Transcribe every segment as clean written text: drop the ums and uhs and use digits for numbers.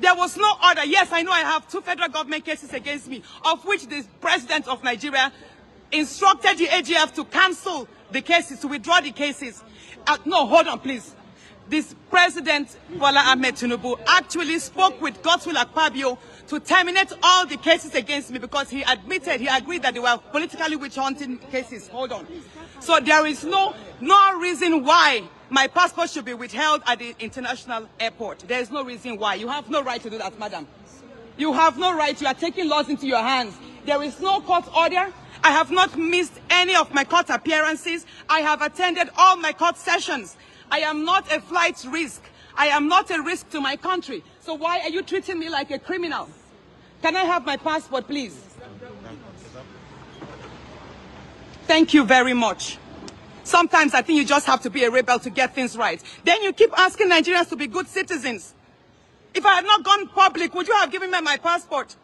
There was no order. Yes, I know I have 2 federal government cases against me, of which the president of Nigeria instructed the AGF to cancel the cases, to withdraw the cases. No, hold on, please. This President Bola Ahmed Tinubu actually spoke with Godswill Akpabio to terminate all the cases against me because he agreed that they were politically witch-hunting cases. Hold on. So there is no reason why my passport should be withheld at the international airport. There is no reason why. You have no right to do that, madam. You have no right. You are taking laws into your hands. There is no court order. I have not missed any of my court appearances. I have attended all my court sessions. I am not a flight risk. I am not a risk to my country. So why are you treating me like a criminal? Can I have my passport, please? Thank you very much. Sometimes I think you just have to be a rebel to get things right. Then you keep asking Nigerians to be good citizens. If I had not gone public, would you have given me my passport?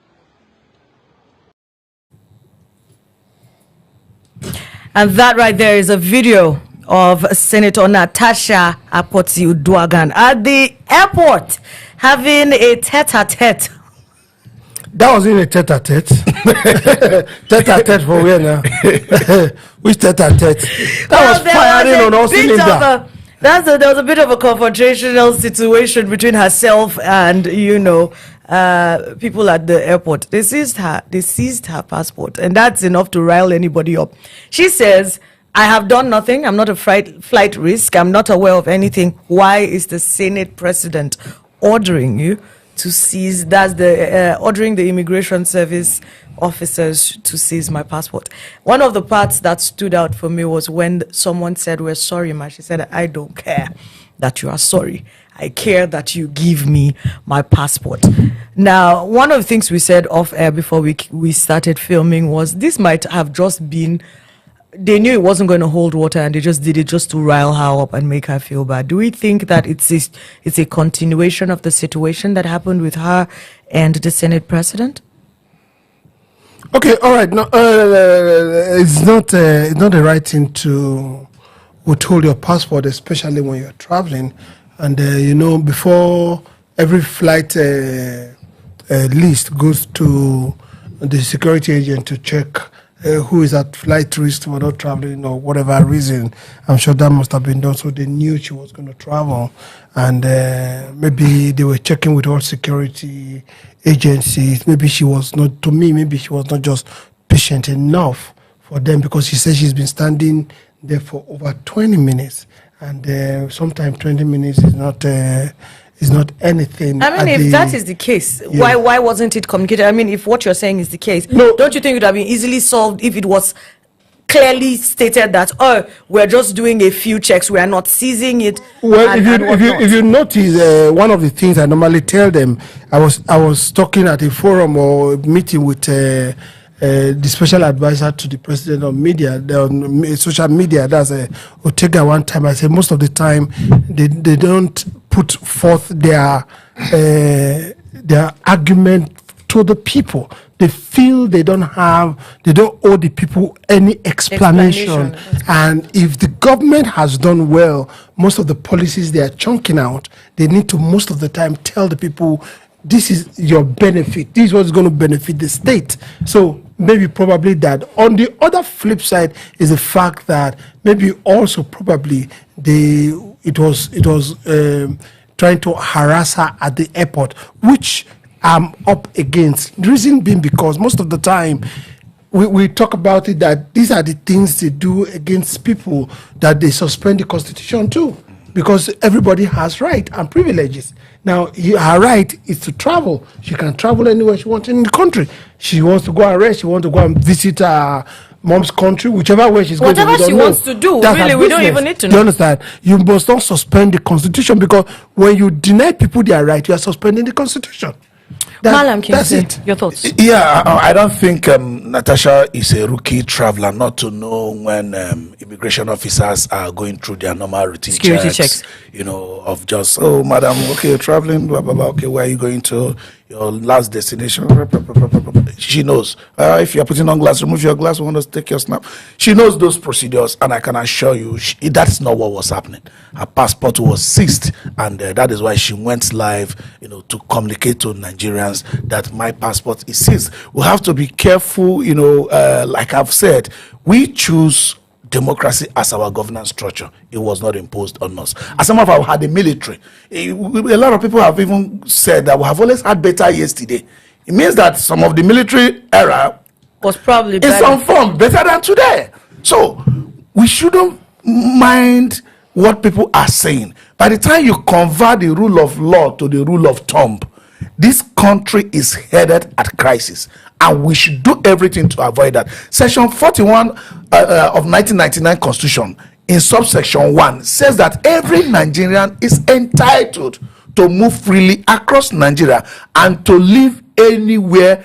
And that right there is a video of Senator Natasha Akpoti-Uduaghan at the airport having a tete-a-tete. That was in a tete-a-tete. Tete-a-tete for where now? Which tete-a-tete? That was firing on all cylinders. There was a bit of a confrontational situation between herself and, people at the airport. They seized her passport, and that's enough to rile anybody up. She says, I have done nothing. I'm not a flight risk. I'm not aware of anything. Why is the Senate president ordering you to seize? That's ordering the immigration service officers to seize my passport. One of the parts that stood out for me was when someone said, we're sorry, ma. She said, I don't care that you are sorry. I care that you give me my passport. Now, one of the things we said off air before we started filming was this might have just been, they knew it wasn't going to hold water and they just did it just to rile her up and make her feel bad. Do we think that it's a continuation of the situation that happened with her and the Senate president? Okay, all right. No, it's not the right thing to withhold your passport, especially when you're traveling. And before every flight list goes to the security agent to check who is at flight risk for not traveling or whatever reason. I'm sure that must have been done, so they knew she was going to travel. And maybe they were checking with all security agencies. Maybe she was not just patient enough for them, because she says she's been standing there for over 20 minutes. And sometimes 20 minutes is not anything. I mean, if that is the case, yeah, why wasn't it communicated? I mean, if what you're saying is the case, no, don't you think it would have been easily solved if it was clearly stated that, oh, we're just doing a few checks, we are not seizing it? Well, if you notice, one of the things I normally tell them, I was talking at a forum or a meeting with the special advisor to the president of media, social media, that's Otega. One time I said most of the time they don't put forth their argument to the people. They feel they don't owe the people any explanation. And if the government has done well, most of the policies they are chunking out, they need to most of the time tell the people, this is your benefit. This is what's going to benefit the state. So maybe probably that. On the other flip side is the fact that maybe also probably it was trying to harass her at the airport, which I'm up against. The reason being because most of the time we talk about it that these are the things they do against people that they suspend the constitution too, because everybody has right and privileges. Now, her right is to travel. She can travel anywhere she wants in the country. She wants to go and rest. She wants to go and visit her mom's country, whichever way she's going to. Whatever she wants to do, really, we don't even need to know. You understand? You must not suspend the constitution, because when you deny people their right, you are suspending the constitution. That's it. Your thoughts? Yeah, I don't think Natasha is a rookie traveler not to know when immigration officers are going through their normal routine security checks. Of just, oh, madam, okay, you're traveling, blah, blah, blah, okay, where are you going to? Your last destination? She knows. If you're putting on glass, remove your glass. We want to take your snap. She knows those procedures, and I can assure you, that's not what was happening. Her passport was seized, and that is why she went live, to communicate to Nigerians that my passport is seized. We have to be careful, like I've said, we choose democracy as our governance structure. It was not imposed on us. As some of us had the military, a lot of people have even said that we have always had better yesterday. It means that some of the military era was probably in some form better than today. So we shouldn't mind what people are saying. By the time you convert the rule of law to the rule of thumb, this country is headed at crisis, and we should do everything to avoid that. Section 41 of 1999 Constitution, in subsection 1, says that every Nigerian is entitled to move freely across Nigeria and to live anywhere,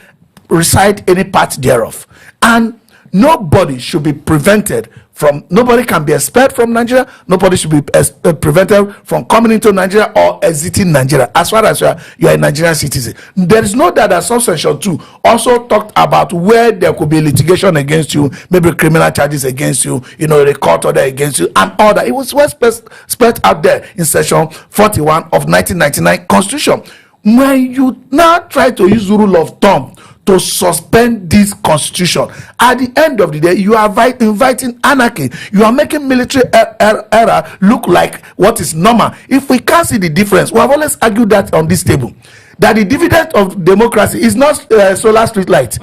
reside any part thereof. And nobody should be prevented from, nobody can be expelled from Nigeria, nobody should be prevented from coming into Nigeria or exiting Nigeria as far as you are a Nigerian citizen. There is no doubt that subsection 2 also talked about where there could be litigation against you, maybe criminal charges against you, the court order against you, and all that. It was well spelled out there in section 41 of 1999 Constitution. When you now try to use the rule of thumb to suspend this constitution, at the end of the day, you are inviting anarchy. You are making military era look like what is normal. If we can't see the difference, we have always argued that on this table, that the dividend of democracy is not solar street lights.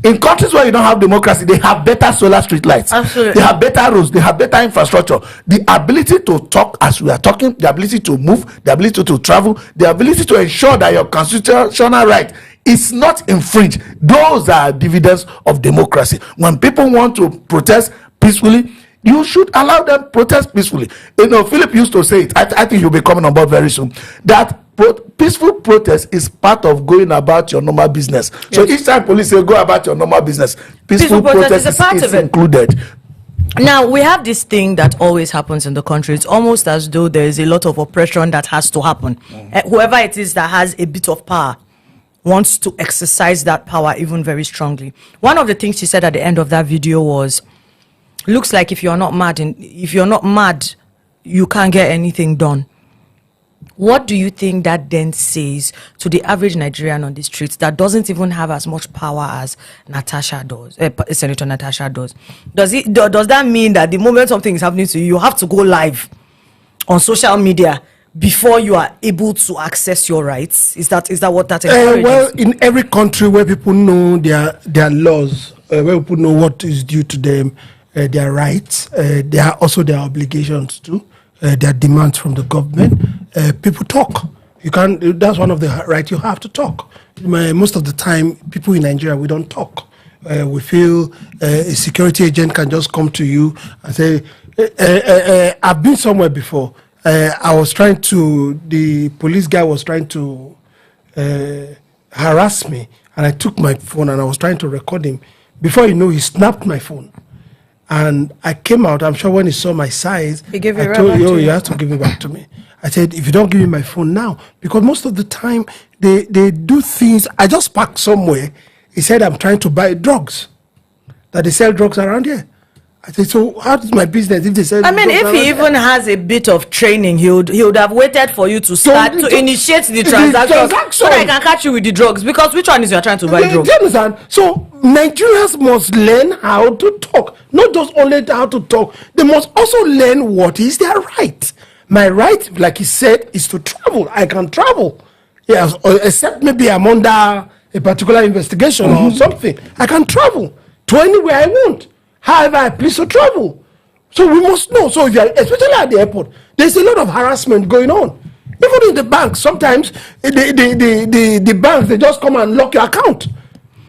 In countries where you don't have democracy, they have better solar street lights. Absolutely. They have better roads, they have better infrastructure. The ability to talk as we are talking, the ability to move, the ability to travel, the ability to ensure that your constitutional right is not infringed. Those are dividends of democracy. When people want to protest peacefully, you should allow them protest peacefully. Philip used to say it. I think you'll be coming on board very soon, that peaceful protest is part of going about your normal business. Yes. So each time police say go about your normal business, peaceful protest is a part of it. Included. Now, we have this thing that always happens in the country. It's almost as though there is a lot of oppression that has to happen. Whoever it is that has a bit of power wants to exercise that power even very strongly. One of the things she said at the end of that video was, looks like if you're not mad, you can't get anything done. What do you think that then says to the average Nigerian on the streets that doesn't even have as much power as Natasha does, Senator Natasha does? Does that mean that the moment something is happening to you, you have to go live on social media before you are able to access your rights? Is that what that encourages? Well, in every country where people know their laws, where people know what is due to them, their rights, there are also their obligations too. Their demands from the government. People talk. You can't. That's one of the rights. You have to talk. Most of the time, people in Nigeria, we don't talk. We feel a security agent can just come to you and say, "I've been somewhere before. The police guy was trying to harass me, and I took my phone and I was trying to record him. Before you know, he snapped my phone." And I came out. I'm sure when he saw my size, he gave I told you, you have to give it back to me. I said, if you don't give me my phone now, because most of the time they do things. I just parked somewhere. He said, I'm trying to buy drugs, that they sell drugs around here. I said, so how is my business if they sell drugs? If he even has a bit of training, he would have waited for you to start to initiate the transaction so that I can catch you with the drugs. Because which one is you are trying to buy drugs? Do you understand? So Nigerians must learn how to talk. Not just only how to talk. They must also learn what is their right. My right, like he said, is to travel. I can travel. Yes, except maybe I'm under a particular investigation or something. I can travel to anywhere I want. However I please to travel. So we must know. So if you are, especially at the airport, there's a lot of harassment going on. Even in the bank, sometimes the banks, they just come and lock your account.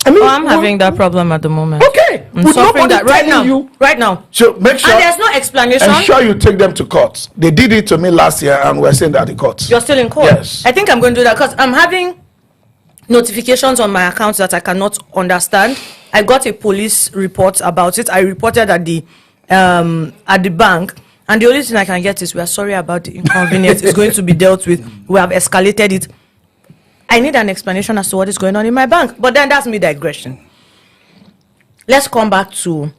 I'm having that problem at the moment. Okay. I'm suffering that right now. So make sure. And there's no explanation. Ensure you take them to court. They did it to me last year and we're saying that the court. You're still in court? Yes. I think I'm going to do that because I'm having notifications on my account that I cannot understand. I got a police report about it. I reported at the bank. And the only thing I can get is, we are sorry about the inconvenience. It's going to be dealt with. We have escalated it. I need an explanation as to what is going on in my bank. But then that's me digression. Let's come back to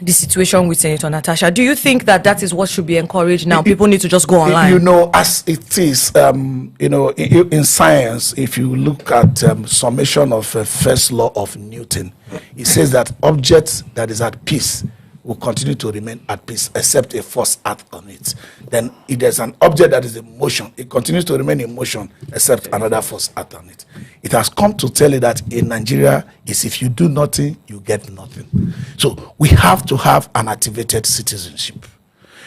the situation with Senator Natasha. Do you think that is what should be encouraged now? People need to just go online. You know, as it is, you know, in science, if you look at summation of first law of Newton, it says that objects that is at peace will continue to remain at peace except a force act on it. Then if there's an object that is in motion, it continues to remain in motion except another force act on it. It has come to tell you that in Nigeria is if you do nothing, you get nothing. So we have to have an activated citizenship.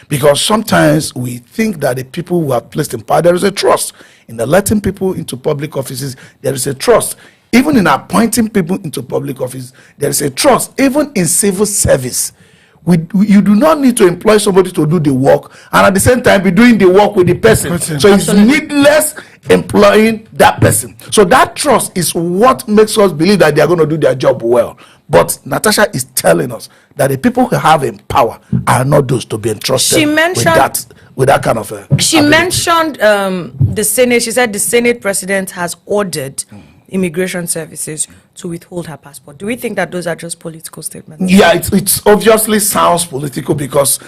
Because sometimes we think that the people who are placed in power, there is a trust. In letting people into public offices, there is a trust. Even in appointing people into public office, there is a trust. Even in civil service, you do not need to employ somebody to do the work and at the same time be doing the work with the person. So it's needless employing that person. So that trust is what makes us believe that they are going to do their job well. But Natasha is telling us that the people who have in power are not those to be entrusted with that kind of she ability. Mentioned the Senate. She said the Senate president has ordered immigration services to withhold her passport. Do we think that those are just political statements? Yeah, it obviously sounds political because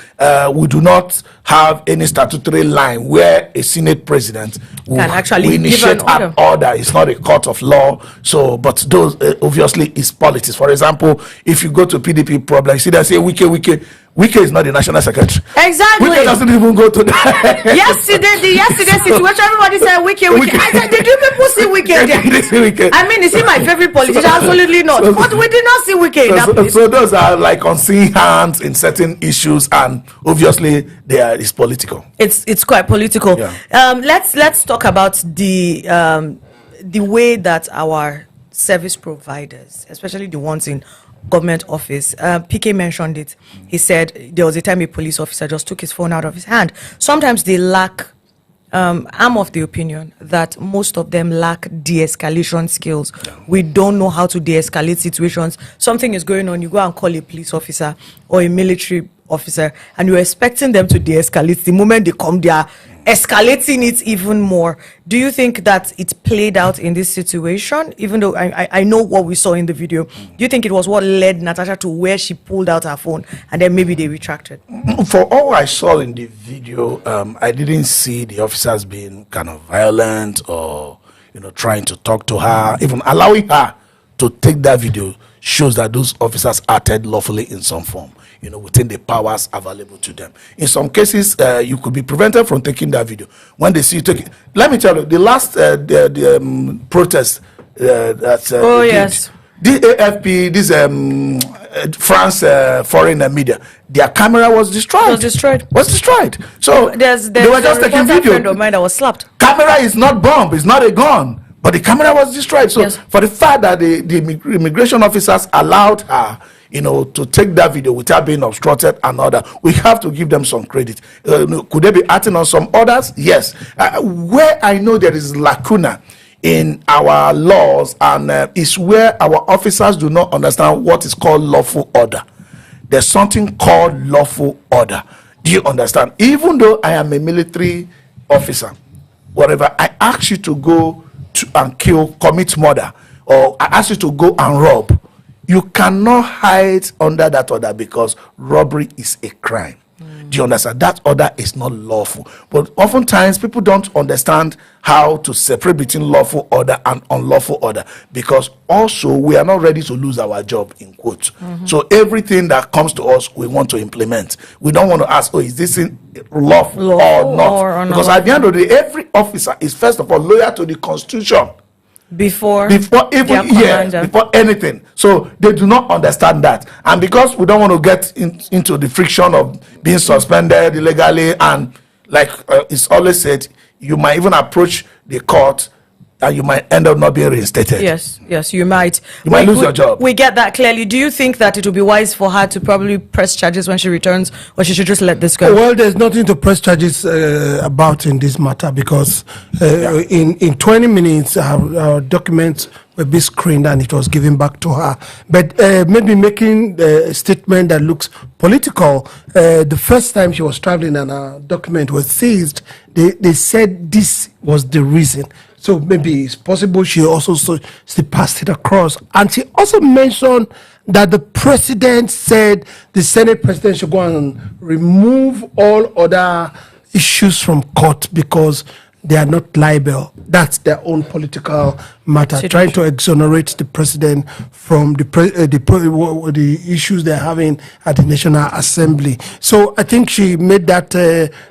we do not have any statutory line where a Senate president can actually initiate an order. It's not a court of law. So, but those obviously is politics. For example, if you go to PDP problem, you see they say Wike is not the national secretary. Exactly. Wike doesn't even go to that. Yesterday situation, everybody said Wike. I said, did you people see Wike? I mean, is he my favorite politician? Absolutely not. But we did not see Wike. So those are like unseen hands in certain issues, and obviously it's political. It's quite political. Yeah. Let's talk about the way that our service providers, especially the ones in government office, PK mentioned it. He said there was a time a police officer just took his phone out of his hand. Sometimes they lack, I'm of the opinion that most of them lack de-escalation skills. We don't know how to de-escalate situations. Something is going on, you go and call a police officer or a military officer and you're expecting them to de-escalate. The moment they come, they are escalating it even more. Do you think that it played out in this situation? Even though I know what we saw in the video, do you think it was what led Natasha to where she pulled out her phone and then maybe they retracted? For all I saw in the video, I didn't see the officers being kind of violent or trying to talk to her. Even allowing her to take that video shows that those officers acted lawfully in some form, within the powers available to them. In some cases, you could be prevented from taking that video. When they see you take it, let me tell you, the last protest yes, the AFP, this France foreign media, their camera was destroyed. Was destroyed. So they were just taking video. Friend of mine that was slapped. Camera is not bomb. It's not a gun. But the camera was destroyed. So for the fact that the immigration officers allowed her, to take that video without being obstructed and all that, we have to give them some credit. Could they be acting on some orders? Yes. Where I know there is lacuna in our laws and is where our officers do not understand what is called lawful order. There's something called lawful order. Do you understand? Even though I am a military officer, whatever, I ask you to go and commit murder, or I ask you to go and rob, you cannot hide under that order because robbery is a crime. Do you understand? That order is not lawful. But oftentimes people don't understand how to separate between lawful order and unlawful order, because also we are not ready to lose our job, in quotes. So everything that comes to us, we want to implement. We don't want to ask, is this lawful or not? Because at the end of the day, every officer is first of all loyal to the Constitution. Before anything. So they do not understand that, and because we don't want to get into the friction of being suspended illegally, and like it's always said, you might even approach the court and you might end up not being reinstated. Yes, you might. You might lose your job. We get that clearly. Do you think that it would be wise for her to probably press charges when she returns, or she should just let this go? Well, there's nothing to press charges about in this matter, because in 20 minutes our documents were being screened and it was given back to her. But maybe making a statement that looks political, the first time she was traveling and her document was seized, they said this was the reason. So maybe it's possible she also she passed it across. And she also mentioned that the president said the Senate president should go and remove all other issues from court because they are not liable. That's their own political matter. Trying to exonerate the president from the issues they're having at the National Assembly. So I think she made that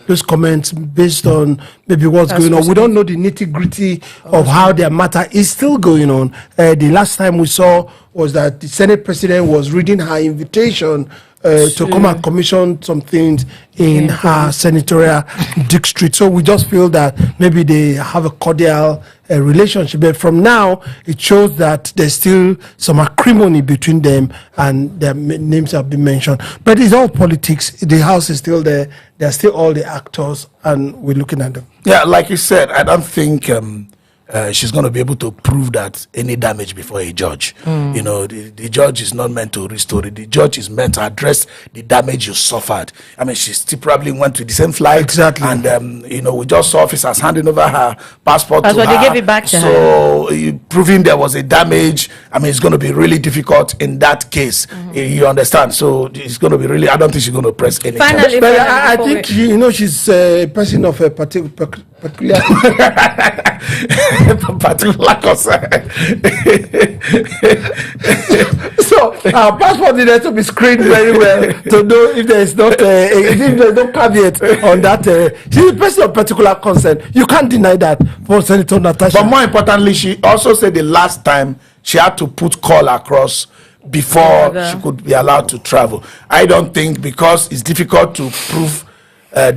those comments based on maybe what's going on. We don't know the nitty-gritty of how their matter is still going on. The last time we saw was that the Senate president was reading her invitation to come and commission some things in her senatorial district. So we just feel that maybe they have a cordial relationship. But from now, it shows that there's still some acrimony between them and their names have been mentioned. But it's all politics. The House is still there. They're still all the actors, and we're looking at them. Yeah, like you said, I don't think she's going to be able to prove that any damage before a judge. You know, the judge is not meant to restore it. The judge is meant to address the damage you suffered. I mean, she still probably went to the same flight. Exactly. And, you know, we just saw officers handing over her passport That's to why her. they gave it back to her. So proving there was a damage, I mean, it's going to be really difficult in that case. You understand? So it's going to be really, I don't think she's going to press any charge. Finally, But I think she's a person of a peculiar particular concern. So our passport needed to be screened very well to know if there is not if there's no caveat on that. She's a person of particular concern. You can't deny that for Senator Natasha. But more importantly, she also said the last time she had to put call across before she could be allowed to travel. I don't think, because it's difficult to prove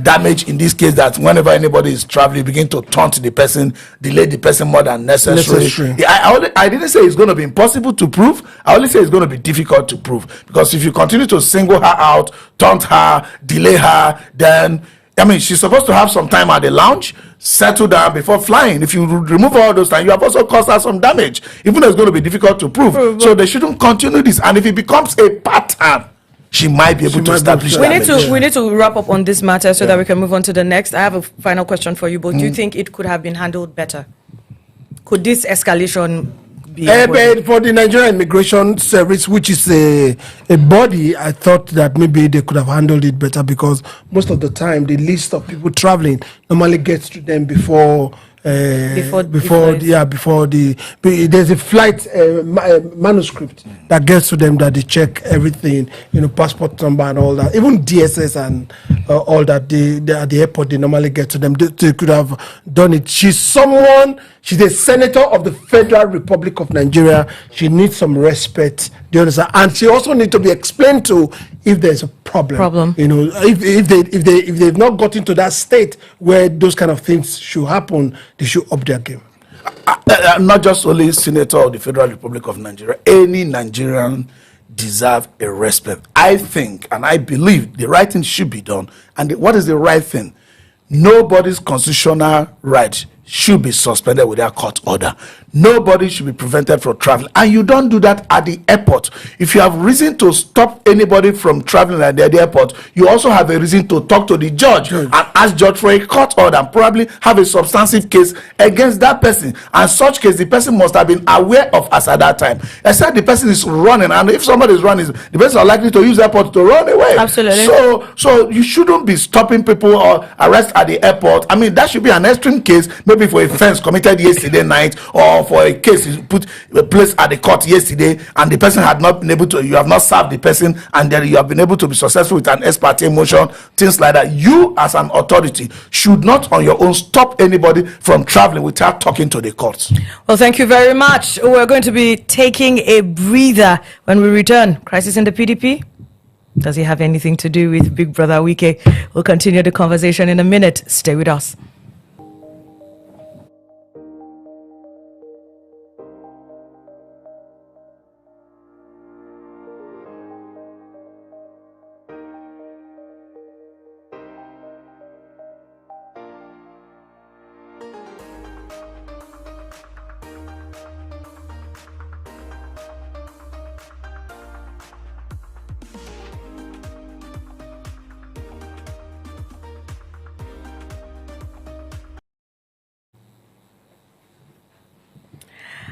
damage in this case, that whenever anybody is traveling, begin to taunt the person, delay the person more than necessary. Yeah, I didn't say it's going to be impossible to prove. I only say it's going to be difficult to prove, because if you continue to single her out, taunt her, delay her, then I mean, she's supposed to have some time at the lounge, settle down before flying. If you remove all those time, you have also caused her some damage, even though it's going to be difficult to prove. So they shouldn't continue this. And if it becomes a pattern, she might be able to establish damage. We need to wrap up on this matter so that we can move on to the next. I have a final question for you, but do you think it could have been handled better? Could this escalation be But for the Nigerian Immigration Service, which is a body, I thought that maybe they could have handled it better, because most of the time the list of people traveling normally gets to them before there's a flight manuscript that gets to them, that they check everything, passport number and all that, even DSS and all that. They at the airport, they normally get to them. They could have done it. She's a senator of the Federal Republic of Nigeria. She needs some respect. Do you understand? And she also needs to be explained to if there's a problem. If they've not gotten to that state where those kind of things should happen, they should up their game. Not just only senator of the Federal Republic of Nigeria, any Nigerian deserve a respect. I think and I believe the right thing should be done. And what is the right thing? Nobody's constitutional right should be suspended without court order. Nobody should be prevented from traveling. And you don't do that at the airport. If you have reason to stop anybody from traveling at the airport, you also have a reason to talk to the judge and ask judge for a court order, and probably have a substantive case against that person. And such case, the person must have been aware of us at that time. Except the person is running, and if somebody is running, the person are likely to use the airport to run away. Absolutely. So you shouldn't be stopping people or arrest at the airport. I mean, that should be an extreme case, maybe for a offense committed yesterday night, or for a case you put placed at the court yesterday, and the person had not been able to, you have not served the person, and then you have been able to be successful with an ex parte motion, things like that. You as an authority should not on your own stop anybody from traveling without talking to the courts. Well, thank you very much. We're going to be taking a breather when we return. Crisis in the PDP? Does it have anything to do with Big Brother Wike? We'll continue the conversation in a minute. Stay with us.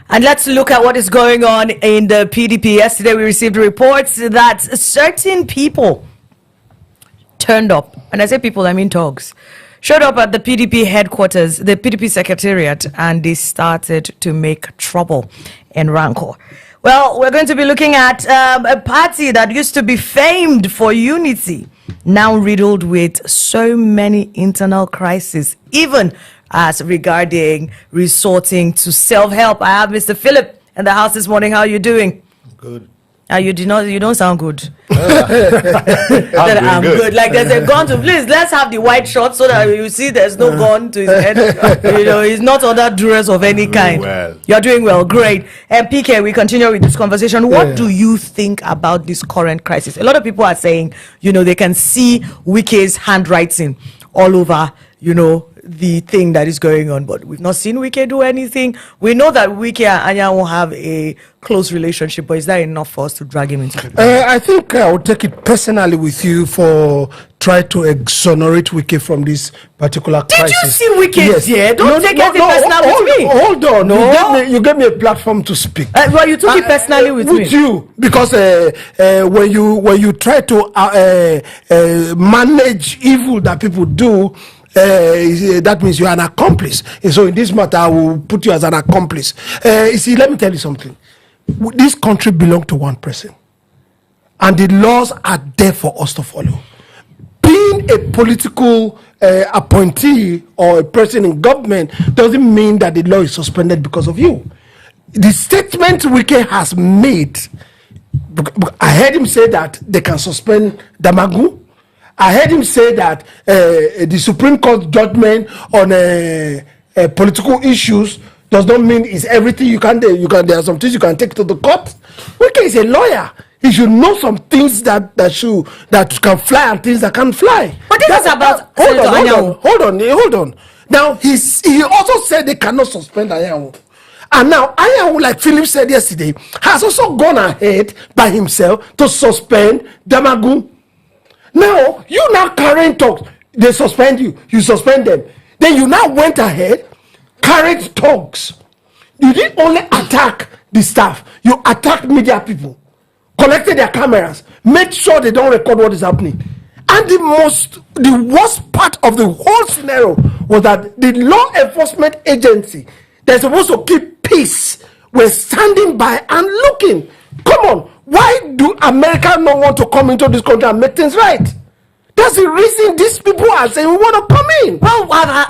And let's look at what is going on in the PDP. Yesterday, we received reports that certain people turned up, and I say people, I mean dogs, showed up at the PDP headquarters, the PDP secretariat, and they started to make trouble in Rancor. Well, we're going to be looking at a party that used to be famed for unity, now riddled with so many internal crises, even as regarding resorting to self-help. I have Mr. Philip in the house this morning. How are you doing? Good. You don't sound good. I'm good. Like there's a gun to, please, let's have the white shot so that you see there's no gun to his head. He's not under duress of any kind. Well. You're doing well. Great. And PK, we continue with this conversation. What do you think about this current crisis? A lot of people are saying, they can see Wike's handwriting all over, the thing that is going on, but we've not seen Wike do anything. We know that Wike and Anya will have a close relationship, but is that enough for us to drag him into it? I think I would take it personally with you for try to exonerate Wike from this particular crisis. Did you see Wike there? Don't take it personal with me. Hold on. No. You gave me a platform to speak. Well, you took it personally with me. With you, because when you try to manage evil that people do, that means you are an accomplice. And so in this matter, I will put you as an accomplice. You see, let me tell you something. This country belongs to one person, and the laws are there for us to follow. Being a political appointee or a person in government doesn't mean that the law is suspended because of you. The statement Wike has made, I heard him say that they can suspend Damagu. I heard him say that the Supreme Court judgment on political issues does not mean it's everything you can do. There are some things you can take to the court. Wike is a lawyer. He should know some things that can fly and things that can't fly. But this is about hold on. Now he also said they cannot suspend Anyanwu. And now Anyanwu, like Philip said yesterday, has also gone ahead by himself to suspend Damagu. Now, you now carrying talks, they suspend you, you suspend them. Then you now went ahead, carried talks. You didn't only attack the staff, you attacked media people, collected their cameras, made sure they don't record what is happening. And the worst part of the whole scenario was that the law enforcement agency that's supposed to keep peace were standing by and looking. Come on. Why do America not want to come into this country and make things right? That's the reason these people are saying we want to come in. Well,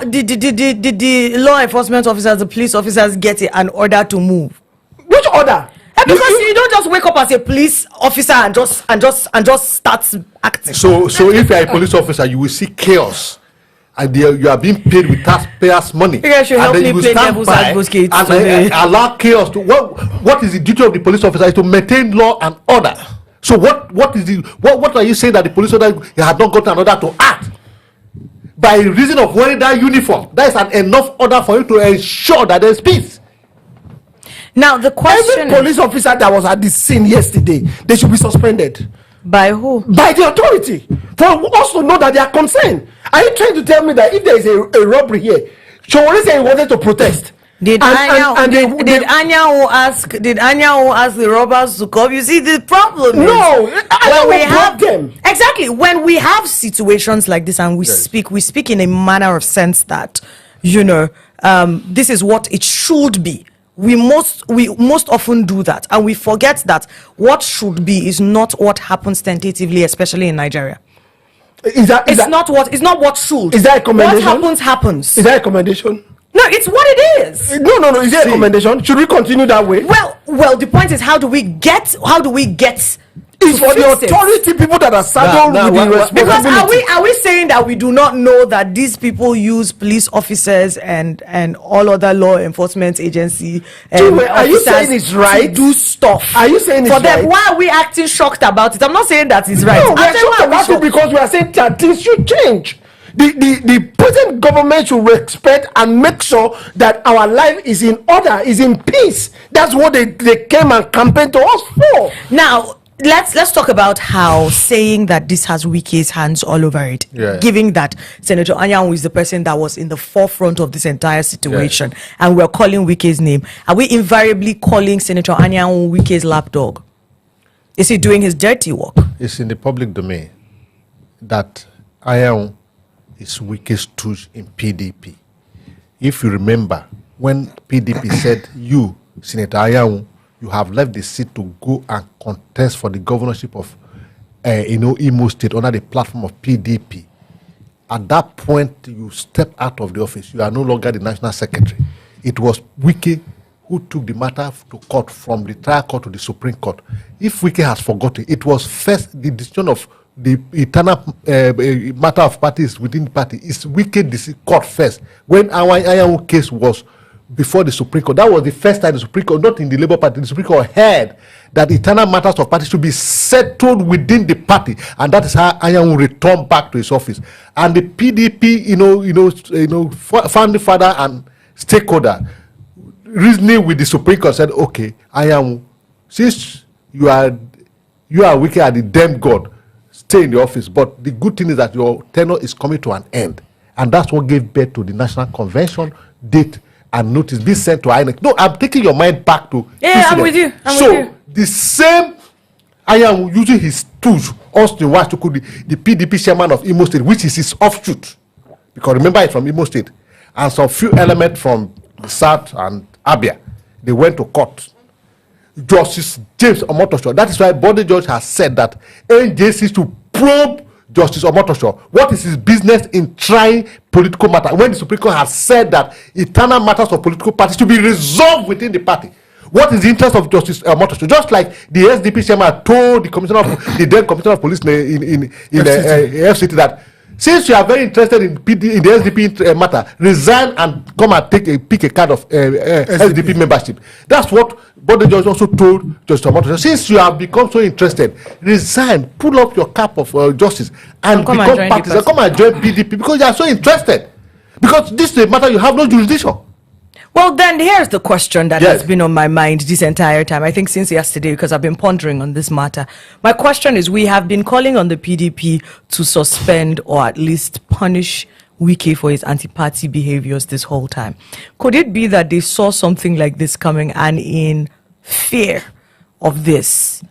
did the law enforcement officers, the police officers get an order to move? Which order? Because you don't just wake up as a police officer and just start acting. So if you're a police officer, you will see chaos. And you are being paid with taxpayers' money. You guys should help and me then you play stand devil's by advocate and allow chaos to what is the duty of the police officer is to maintain law and order. So what are you saying that the police officer had not gotten an order to act by reason of wearing that uniform? That is an enough order for you to ensure that there's peace. Now the question every police officer that was at the scene yesterday, they should be suspended. By who? By the authority, for us to know that they are concerned. Are you trying to tell me that if there is a robbery here, Shawari said he wanted to protest? Did Anya ask the robbers to come? You see, the problem is when we have them. Exactly, when we have situations like this and we speak in a manner of sense that this is what it should be. We most often do that, and we forget that what should be is not what happens tentatively, especially in Nigeria. It's not what should. Is that a commendation? What happens. Is that a commendation? No, it's what it is. No. Is there a commendation? Should we continue that way? Well, the point is, how do we get? It's for the authority people that are saddled with the responsibility. Because are we saying that we do not know that these people use police officers and all other law enforcement agency are you saying it's right to do stuff? Are you saying it's for them? right? Why are we acting shocked about it? I'm not saying that it's right. No, we're shocked about it because we are saying that things should change. The present government should respect and make sure that our life is in order, is in peace. That's what they came and campaigned to us for. Now, let's talk about how saying that this has Wike's hands all over it, Yeah. giving that Senator Anyanwu is the person that was in the forefront of this entire situation, and we're calling Wike's name. Are we invariably calling Senator Anyanwu Wike's lapdog? Is he doing his dirty work? It's in the public domain that Anyanwu is Wike's stooge in PDP. If you remember, when PDP said, you, Senator Anyanwu, you have left the seat to go and contest for the governorship of, Imo State under the platform of PDP. At that point, you stepped out of the office. You are no longer the national secretary. It was Wike who took the matter to court, from the trial court to the Supreme Court. If Wike has forgotten, it was first the decision of the eternal matter of parties within the party. It's Wike court first. When our Anyanwu case was before the Supreme Court, that was the first time the Supreme Court, not in the Labour Party, the Supreme Court heard that eternal matters of party should be settled within the party, and that is how Anyanwu returned back to his office. And the PDP, founding father and stakeholder, reasoning with the Supreme Court, said, okay, Anyanwu, since you are Wike at the damn God, stay in the office. But the good thing is that your tenure is coming to an end, and that's what gave birth to the National Convention date and notice being sent to INEC. No, I'm taking your mind back to I'm with you. The same Anyanwu using his tools, Austin Wachukwu, the PDP chairman of Imo State, which is his offshoot, because remember it's from Imo State, and some few elements from the South and Abia, they went to court. Justice James Omotosho, that is why body judge has said that NJC to probe Justice Omotosho. What is his business in trying political matter when the Supreme Court has said that eternal matters of political parties to be resolved within the party? What is the interest of Justice Omotosho? Just like the SDP chairman told the commissioner of the then commissioner of police in FCT that since you are very interested in the SDP matter, resign and come and pick a card of SDP membership. That's what Body Judge also told Justice Omotosho. Since you have become so interested, resign, pull up your cap of justice, and become parties, and come and join PDP, because you are so interested. Because this is a matter you have no jurisdiction. Well, then here's the question that has been on my mind this entire time, I think since yesterday, because I've been pondering on this matter. My question is, we have been calling on the PDP to suspend or at least punish Wike for his anti-party behaviors this whole time. Could it be that they saw something like this coming, and in fear of this,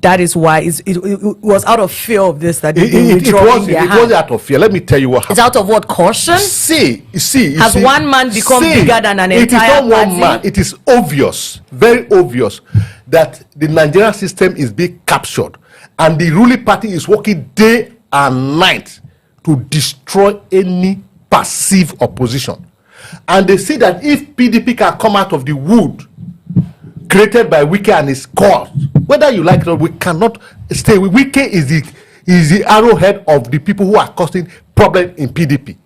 that is why it was out of fear of this that it was out of fear. Let me tell you what happened. It's out of what? Caution? Has one man become bigger than an entire party? It is not one man. It is obvious, very obvious, that the Nigerian system is being captured, and the ruling party is working day and night to destroy any passive opposition. And they see that if PDP can come out of the wood created by Wike and his cause, whether you like it or not, we cannot stay. Wike is the arrowhead of the people who are causing problem in PDP.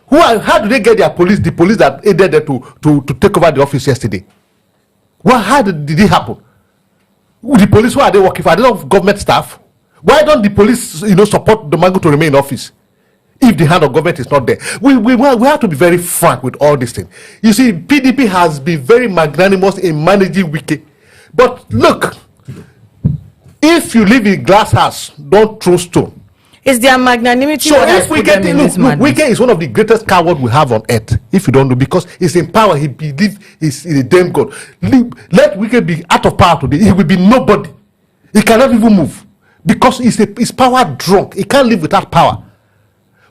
How do they get their police? The police that aided them to take over the office yesterday. How did it happen? The police, who are they working for? Are they not government staff? Why don't the police, support the Mango to remain in office if the hand of government is not there? We have to be very frank with all these things. You see, PDP has been very magnanimous in managing Wike. But look, if you live in glass house, don't throw stone. Is their magnanimity? So if we get Wike is one of the greatest cowards we have on earth. If you don't know, because he's in power, he believes he's a damn god. Let Wike be out of power today, he will be nobody. He cannot even move because he's power drunk. He can't live without power.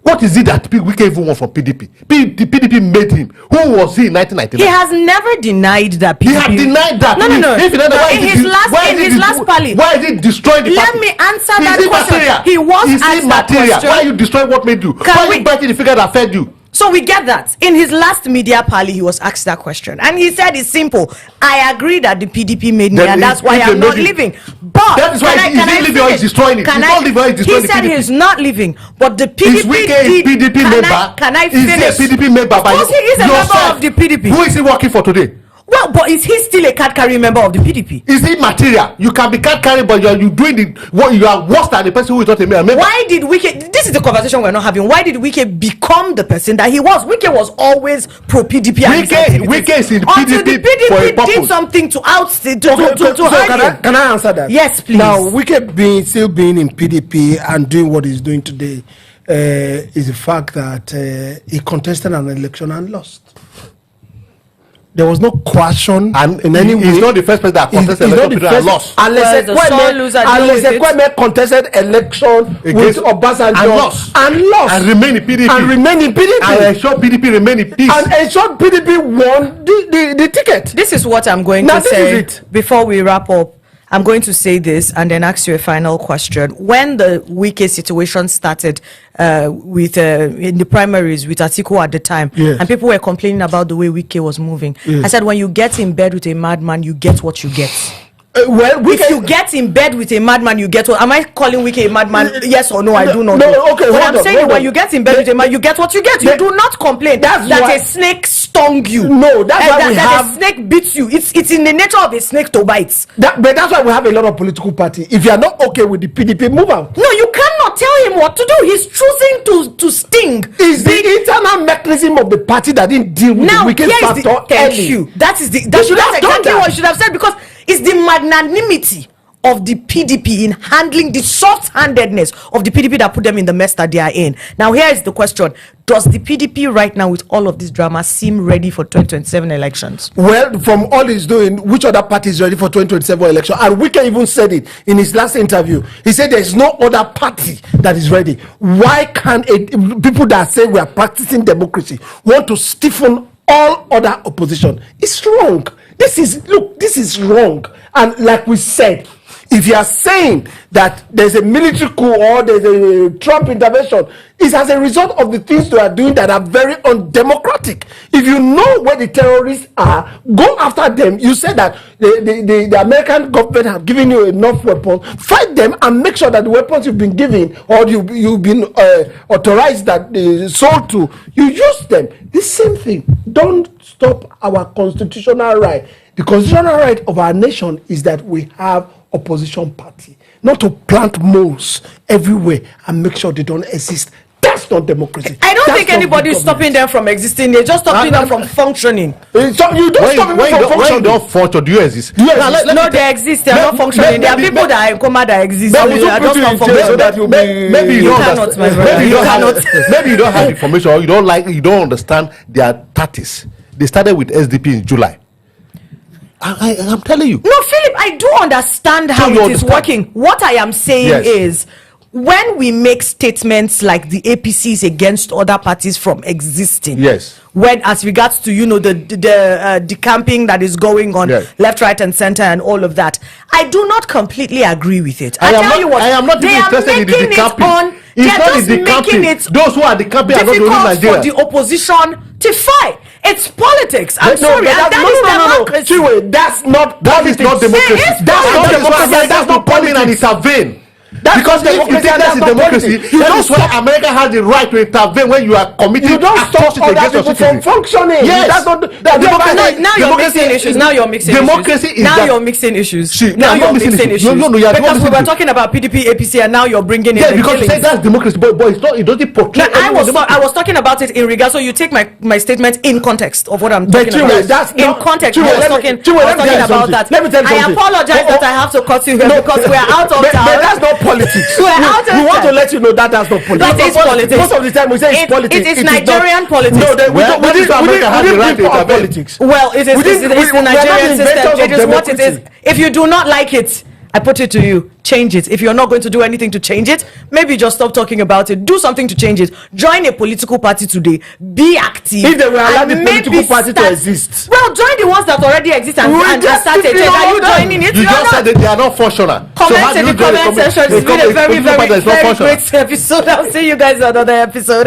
What is it that Wike even want from PDP? The PDP made him. Who was he in 1999? He has never denied that PDP. He has denied that. No. In his last party. Why is it destroying the Let party? me answer that question. Material? He was asked that question. Why are you destroying what made you? Why are you breaking the figure that fed you? So we get that. In his last media party, he was asked that question. And he said it's simple. I agree that the PDP made me, and that's why I'm not leaving. But that is why he's not living or he's destroying it. He said he's not leaving. But the PDP PDP member. Can I finish? Is he a PDP member? Of course he is a member of the PDP. Who is he working for today? Well, No, but is he still a card-carrying member of the PDP? Is it material? You can be card carrying, but you doing what you are worse than the person who is not a member. Why did Wike? This is the conversation we're not having. Why did Wike become the person that he was? Wike was always pro PDP. Wike is in until the PDP for a PDP purpose. did something to hide him. Can I answer that? Yes, please. Now, Wike still being in PDP and doing what he's doing today is the fact that he contested an election and lost. There was no question And in any way. He's not the first person that contested election and lost. Unless Kwame contested election with Obasanjo and lost. And remain in PDP. And ensure PDP remain in peace. And ensure PDP won the ticket. This is what I'm going Now, to this say is it. before we wrap up. I'm going to say this and then ask you a final question. When the Wike situation started with in the primaries with Atiku at the time, Yes. and people were complaining about the way Wike was moving, Yes. I said, when you get in bed with a madman, you get what you get. Wike, If you get in bed with a madman, you get what? Am I calling Wike a madman? Yes or no? I do not No, know. okay, But hold I'm on, saying hold when on. you get in bed with a man, you get what you get. You do not complain That's that why- a snake stung you. No, that's why that, we that have- a snake beats you. It's in the nature of a snake to bite. but that's why we have a lot of political parties. If you are not okay with the PDP, move out. No, you cannot tell him what to do. He's choosing to sting. Is the internal mechanism of the party that didn't deal with Now, the wicked here is the factor thank early. you. That is the should that's have done exactly that. what you should have said, because it's the magnanimity of the PDP in handling the soft-handedness of the PDP that put them in the mess that they are in. Now, here is the question: does the PDP right now, with all of this drama, seem ready for 2027 elections? Well, from all he's doing, which other party is ready for 2027 election? And Wike even said it in his last interview. He said there is no other party that is ready. Why can't people that say we are practicing democracy want to stiffen all other opposition? It's wrong. This is wrong. And like we said, if you are saying that there's a military coup or there's a Trump intervention, it's as a result of the things they are doing that are very undemocratic. If you know where the terrorists are, go after them. You say that the American government have given you enough weapons. Fight them and make sure that the weapons you've been given or you've been authorized that sold to, you use them. The same thing. Don't stop our constitutional right. The constitutional right of our nation is that we have opposition party, not to plant moles everywhere and make sure they don't exist. That's not democracy. I don't That's think not anybody good is stopping them from existing. They're just stopping them from functioning. So you don't stop When them you from functioning. don't function, do you exist? Yes. Now, let No, me they exist. They're not functioning. There are people that are in coma that exist. They They will are put just you not in jail so functioning. that you'll be. Maybe you You don't cannot, understand. my brother. Maybe you You don't have. cannot. Maybe you don't have information, or you don't understand their tactics. They started with SDP in July. I'm telling you. No, Philip, I do understand how So you it is understand? working. What I am saying Yes. is, when we make statements like the APCs against other parties from existing, Yes. when as regards to the camping that is going on, Yes. left, right, and center, and all of that, I do not completely agree with it. I am not they even are interested in the making it decamping. on. They It's are not just the decamping. making it Those who are decamping are not the only difficult for Nigerians. the opposition to fight. It's politics. I'm sorry, and that is democracy. Chiwe, that's not That is politics. not democracy. It is That's not politics. democracy. That's That's not not come in and politics. intervene. That's Because not if you democracy think and that's that's not democracy, politics. You that don't is why stop- America has the right to intervene when you are committing You don't stop atrocities other against your people from citizens. functioning. Yes. That's not. Now you're mixing issues. Now you're mixing democracy issues. is Now that- you're mixing issues. See, Now I'm not you're mixing mixing issues. issues. No, you are Because we mixing were issues. talking about PDP, APC, and now you're bringing in Yeah, the because you say killings. that's democracy, but it's not. It doesn't portray. No, I any was talking about it in regard. So you take my statement in context of what I'm But talking Chiwe, about. that's In not- context, Chiwe, I was let me- talking, Chiwe, I let was me tell talking you about something. that. Let me tell you I something. apologize that I have to cut you here because we are out of But town. that's not politics. We're out of We want to time. let you know that's not politics. That is politics. Most of the time we say it's politics. It is not- Nigerian politics. No, then we Well, don't. We that is didn't. why We America has the didn't right to bring for intervene. politics. Well, it is We didn't- it's we the are not Nigerian inventors system. of It is what it is. democracy. If you do not like it, I put it to you, change it. If you're not going to do anything to change it, maybe just stop talking about it. Do something to change it. Join a political party today. Be active. If they will allow and the maybe political party to start- exist. Well, join the ones that already exist and, We and just start a keep change. it Are all you done. joining it? You You're just not. said that they are not functional. So how Comment do in you the join comment section. It's been a political very, party that very, is not very functional? great episode. I'll see you guys in another episode.